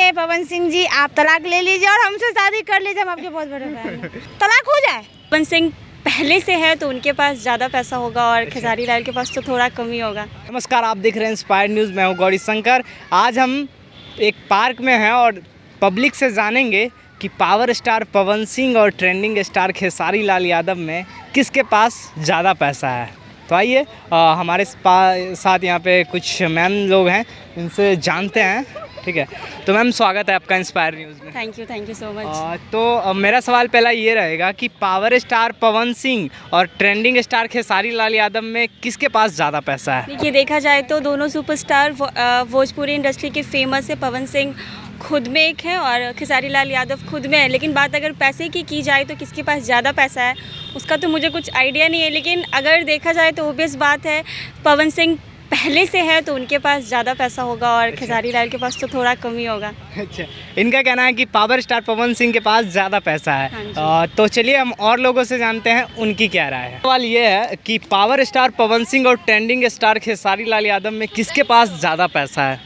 कहेंगे पवन सिंह जी आप तलाक ले लीजिए और हमसे शादी कर लीजिए, हम आपके बहुत बड़े फैन हैं। तलाक हो जाए। पवन सिंह पहले से है तो उनके पास ज़्यादा पैसा होगा और खेसारी लाल के पास तो थोड़ा कम ही होगा। नमस्कार, आप देख रहे हैं इंस्पायर न्यूज़। मैं हूं गौरी शंकर। आज हम एक पार्क में हैं और पब्लिक से जानेंगे कि पावर स्टार पवन सिंह और ट्रेंडिंग स्टार खेसारी लाल यादव में किसके पास ज़्यादा पैसा है। तो आइए हमारे साथ यहाँ पे कुछ मैम लोग हैं, इनसे जानते हैं। ठीक है, तो मैम स्वागत है आपका इंस्पायर न्यूज़ में। Thank you so much. तो मेरा सवाल पहला ये रहेगा कि पावर स्टार पवन सिंह और ट्रेंडिंग स्टार खेसारी लाल यादव में किसके पास ज़्यादा पैसा है। देखिए, देखा जाए तो दोनों सुपरस्टार भोजपुरी इंडस्ट्री के फेमस है। पवन सिंह खुद में एक है और खेसारी लाल यादव खुद में है, लेकिन बात अगर पैसे की जाए तो किसके पास ज़्यादा पैसा है उसका तो मुझे कुछ आइडिया नहीं है। लेकिन अगर देखा जाए तो ओबियस बात है, पवन सिंह पहले से है तो उनके पास ज़्यादा पैसा होगा और खेसारी लाल के पास तो थोड़ा कम ही होगा। अच्छा, इनका कहना है कि पावर स्टार पवन सिंह के पास ज़्यादा पैसा है। हाँ तो चलिए हम और लोगों से जानते हैं उनकी क्या राय है। सवाल ये है कि पावर स्टार पवन सिंह और ट्रेंडिंग स्टार खेसारी लाल यादव में किसके पास ज़्यादा पैसा है।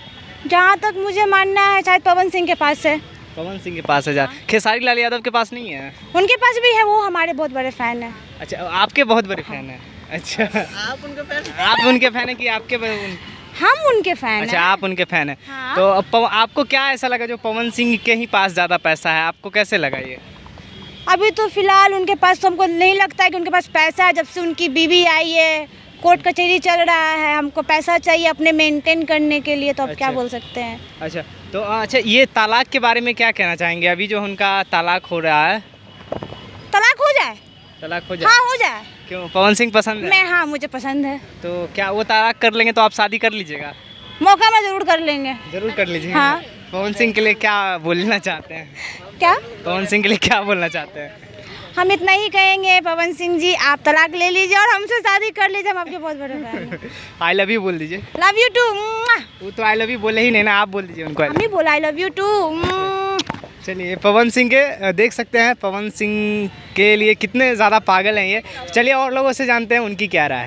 जहाँ तक मुझे मानना है शायद पवन सिंह के पास है। पवन सिंह के पास है ज़्यादा, खेसारी लाल यादव के पास नहीं है। उनके पास भी है, वो हमारे बहुत बड़े फैन हैं। अच्छा, आपके बहुत बड़े फैन हैं। अच्छा, आप उनके फैन हैं कि आपके हम उनके फैन अच्छा, हैं। आप उनके फैन हैं। हाँ। तो आपको क्या ऐसा लगा जो पवन सिंह के ही पास ज़्यादा पैसा है, आपको कैसे लगा ये। अभी तो फिलहाल उनके पास तो हमको नहीं लगता है कि उनके पास पैसा है। जब से उनकी बीवी आई है, कोर्ट कचहरी चल रहा है, हमको पैसा चाहिए अपने मेंटेन करने के लिए, तो अब क्या अच्छा। बोल सकते हैं। अच्छा, तो अच्छा ये तलाक के बारे में क्या कहना चाहेंगे। अभी जो उनका तलाक हो रहा है। तलाक हो जाए। तलाक हो जाए। हाँ हो जाए। क्यों, पवन सिंह पसंद है। हाँ मुझे पसंद है। तो क्या वो तलाक कर लेंगे तो आप शादी कर लीजिएगा। मौका में जरूर कर लेंगे। जरूर कर लीजिएगा। हाँ। पवन सिंह के लिए क्या बोलना चाहते हैं। क्या पवन सिंह के लिए क्या बोलना चाहते हैं। हम इतना ही कहेंगे पवन सिंह जी आप तलाक ले लीजिए और हमसे शादी कर लीजिए, हम आपके बहुत बड़े फैन हैं। आई लव यू बोल दीजिए। Love you too. वो तो आई लव यू बोले ही नहीं ना, आप बोल दीजिए उनको। हम ही बोला आई लव यू टू। चलिए, पवन सिंह के देख सकते हैं पवन सिंह के लिए कितने ज़्यादा पागल हैं ये। चलिए और लोगों से जानते हैं उनकी क्या राय है।